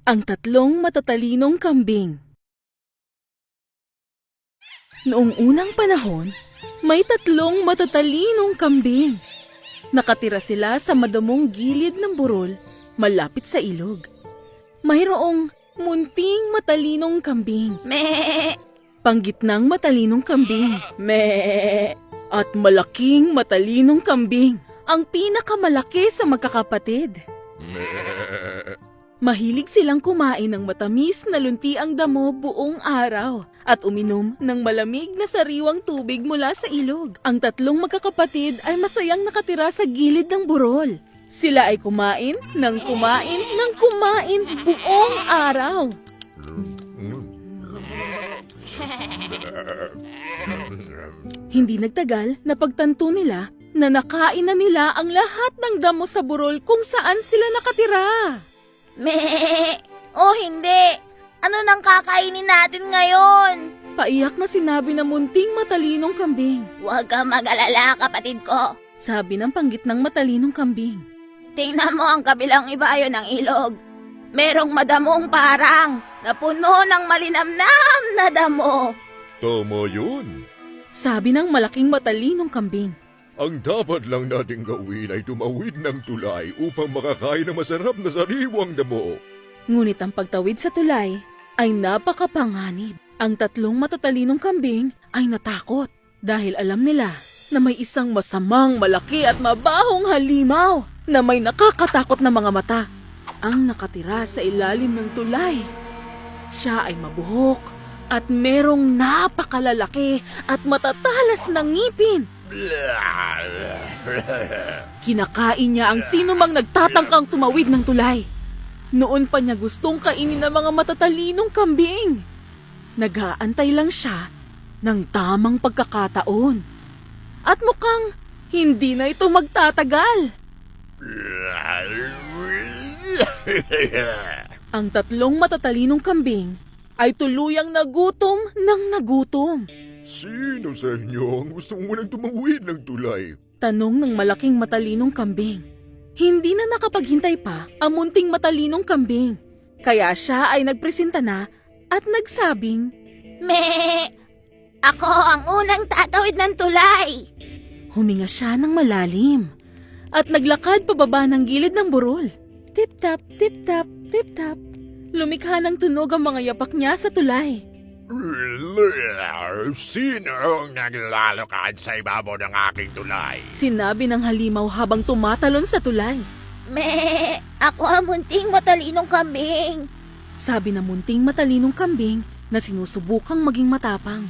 Ang tatlong matatalinong kambing. Noong unang panahon, may tatlong matatalinong kambing. Nakatira sila sa madamong gilid ng burol, malapit sa ilog. Mayroong munting matalinong kambing. Me! Panggitnang matalinong kambing. Me! At malaking matalinong kambing. Ang pinakamalaki sa magkakapatid. Mahilig silang kumain ng matamis na luntiang damo buong araw at uminom ng malamig na sariwang tubig mula sa ilog. Ang tatlong magkakapatid ay masayang nakatira sa gilid ng burol. Sila ay kumain buong araw. Hindi nagtagal na pagtanto nila na nakain na nila ang lahat ng damo sa burol kung saan sila nakatira. Me! O hindi! Ano nang kakainin natin ngayon? Paiyak na sinabi ng munting matalinong kambing. Huwag kang mag-alala, kapatid ko. Sabi ng panggitnang matalinong kambing. Tingnan mo ang kabilang ibayo ng ilog. Merong madamong parang na puno ng malinamnam na damo. Tama yun. Sabi ng malaking matalinong kambing. Ang dapat lang nating gawin ay tumawid ng tulay upang makakain ng masarap na sariwang damo. Ngunit ang pagtawid sa tulay ay napakapanganib. Ang tatlong matatalinong kambing ay natakot dahil alam nila na may isang masamang malaki at mabahong halimaw na may nakakatakot na mga mata ang nakatira sa ilalim ng tulay. Siya ay mabuhok at merong napakalalaki at matatalas na ngipin. Kinakain niya ang sinumang nagtatangkang tumawid ng tulay. Noon pa niya gustong kainin ng mga matatalinong kambing. Nag-aantay lang siya ng tamang pagkakataon. At mukhang hindi na ito magtatagal. Ang tatlong matatalinong kambing ay tuluyang nagutom ng nagutom. Sino sa inyo ang gustong munang tumawid ng tulay? Tanong ng malaking matalinong kambing. Hindi na nakapaghintay pa ang munting matalinong kambing. Kaya siya ay nagpresenta na at nagsabing, Me! Ako ang unang tatawid ng tulay. huminga siya ng malalim at naglakad pababa ng gilid ng burol. Tip-tap, tip-tap, tip-tap. Lumikha ng tunog ang mga yapak niya sa tulay. Sino ang naglalakad sa ibabaw ng aking tulay? Sinabi ng halimaw habang tumatalon sa tulay. Me! Ako ang munting matalinong kambing. Sabi ng munting matalinong kambing na sinusubukang maging matapang.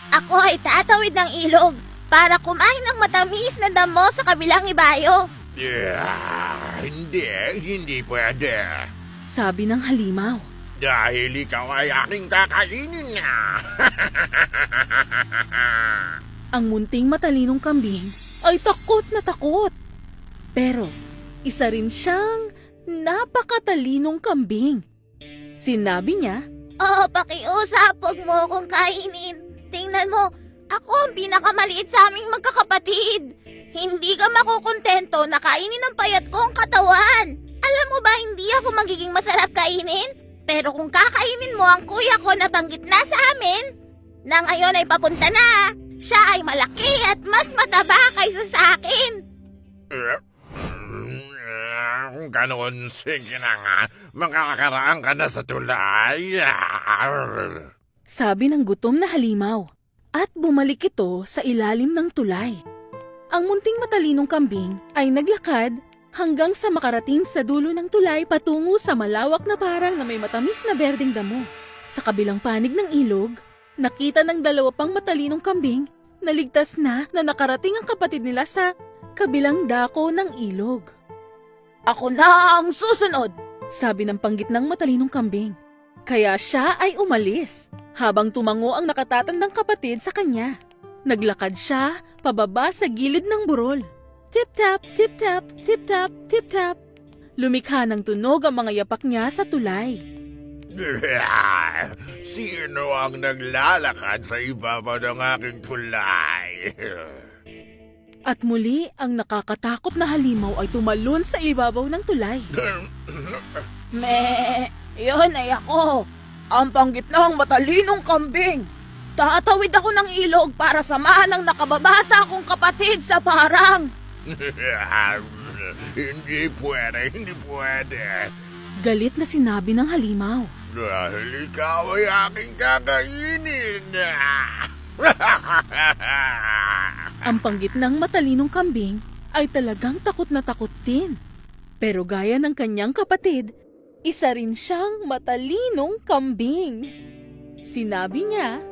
Ako ay tatawid ng ilog para kumain ng matamis na damo sa kabilang ibayo. Hindi pwede. Sabi ng halimaw. Dahil ikaw ay aking kakainin na. Ang munting matalinong kambing ay takot na takot. Pero isa rin siyang napakatalinong kambing. Sinabi niya, Oh, pakiusap, huwag mo akong kainin. Tingnan mo, ako ang pinakamaliit sa aming magkakapatid. Hindi ka makukontento na kainin ang payat kong katawan. Alam mo ba, hindi ako magiging masarap kainin? Pero kung kakainin mo ang kuya ko na banggit na sa amin, na ngayon ay papunta na, siya ay malaki at mas mataba kaysa sa akin. Ganon, sige na nga. Makakaraan ka na sa tulay. sabi ng gutom na halimaw. At bumalik ito sa ilalim ng tulay. Ang munting matalinong kambing ay naglakad hanggang sa makarating sa dulo ng tulay patungo sa malawak na parang na may matamis na berdeng damo. Sa kabilang panig ng ilog, nakita ng dalawa pang matalinong kambing na ligtas na nakarating ang kapatid nila sa kabilang dako ng ilog. Ako na ang susunod. Sabi ng panggitnang matalinong kambing. Kaya siya ay umalis habang tumango ang nakatatandang kapatid sa kanya. Naglakad siya pababa sa gilid ng burol. Tip-tap, tip-tap, tip-tap, tip-tap. Lumikha ng tunog ang mga yapak niya sa tulay. Sino ang naglalakad sa ibabaw ng aking tulay? At muli ang nakakatakot na halimaw ay tumalon sa ibabaw ng tulay. Me, Iyon ay ako, ang panggitnang matalinong kambing. Tatawid ako ng ilog para samahan ang nakababata kong kapatid sa parang. Hindi pwede. Galit na sinabi ng halimaw. Dahil ikaw ay aking kakainin. Ang panggitnang matalinong kambing ay talagang takot na takot din. Pero gaya ng kanyang kapatid, isa rin siyang matalinong kambing. Sinabi niya,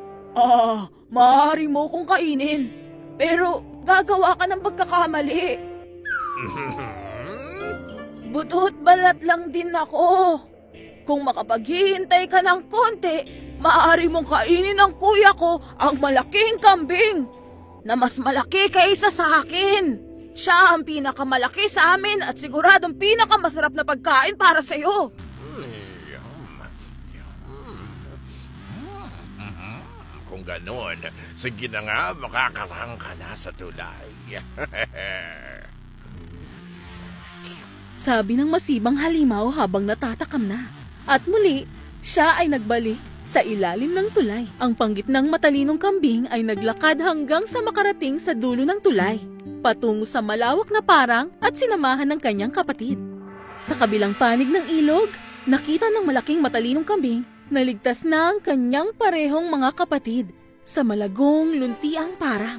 maaari mo kong kainin, pero gagawa ka ng pagkakamali. Butot balat lang din ako. Kung makapaghihintay ka ng konti, maaari mong kainin ng kuya ko ang malaking kambing na mas malaki kaysa sa akin. Siya ang pinakamalaki sa amin at siguradong pinakamasarap na pagkain para sa'yo. Kung ganon, sige na nga, makakarang ka na sa tulay. Sabi ng masibang halimaw habang natatakam na. At muli, siya ay nagbalik sa ilalim ng tulay. Ang panggitnang matalinong kambing ay naglakad hanggang sa makarating sa dulo ng tulay, patungo sa malawak na parang at sinamahan ng kanyang kapatid. Sa kabilang panig ng ilog, nakita ng malaking matalinong kambing na ligtas na ang kanyang parehong mga kapatid sa malagong luntiang parang.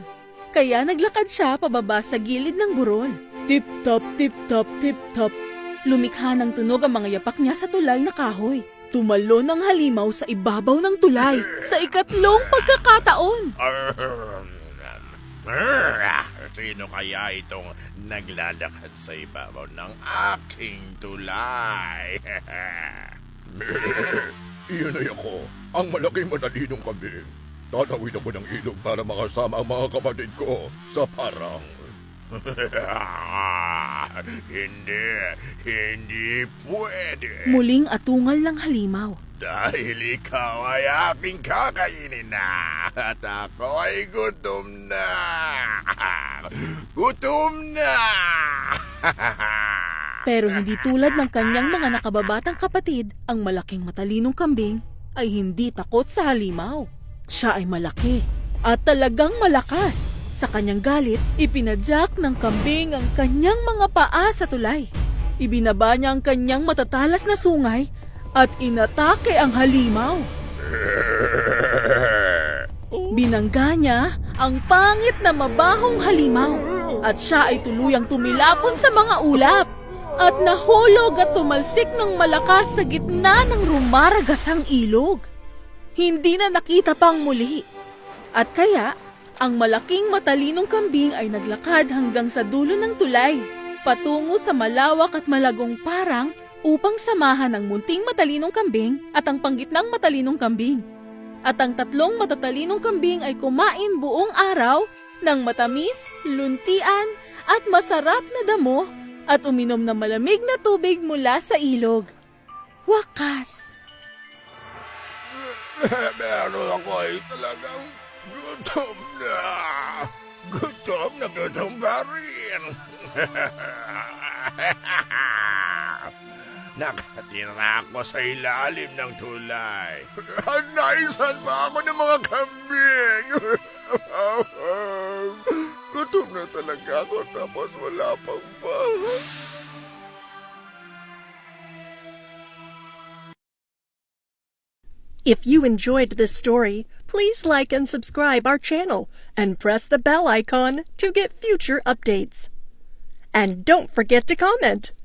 Kaya naglakad siya pababa sa gilid ng burol. Tip-top, tip-top, tip-top. Lumikha ng tunog ang mga yapak niya sa tulay na kahoy. Tumalon ang halimaw sa ibabaw ng tulay sa ikatlong pagkakataon. Sino kaya itong naglalakad sa ibabaw ng aking tulay? Iyon ay ako, ang malaking matalinong kambing. Tatawid ako ng ilog para makasama ang mga kapatid ko sa parang. Hindi pwede. Muling atungal ng halimaw. Dahil ikaw ay aking kakainin na at ako ay gutom na. Gutom na! Pero hindi tulad ng kanyang mga nakababatang kapatid, ang malaking matalinong kambing ay hindi takot sa halimaw. Siya ay malaki at talagang malakas. Sa kanyang galit, ipinadyak ng kambing ang kanyang mga paa sa tulay. Ibinaba niya ang kanyang matatalas na sungay at inatake ang halimaw. Binangga niya ang pangit na mabahong halimaw at siya ay tuluyang tumilapon sa mga ulap at nahulog at tumalsik ng malakas sa gitna ng rumaragasang ilog. Hindi na nakita pang muli. At kaya, ang malaking matalinong kambing ay naglakad hanggang sa dulo ng tulay, patungo sa malawak at malagong parang upang samahan ang munting matalinong kambing at ang panggitnang matalinong kambing. At ang tatlong matatalinong kambing ay kumain buong araw ng matamis, luntian at masarap na damo at uminom ng malamig na tubig mula sa ilog. Wakas! Pero ako ay talagang gutom na. Gutom pa rin. Nakatira ako sa ilalim ng tulay. Naisan pa ako ng mga kambing. Gutom na talaga ako tapos wala pang bahay. If you enjoyed this story, please like and subscribe our channel and press the bell icon to get future updates. And don't forget to comment.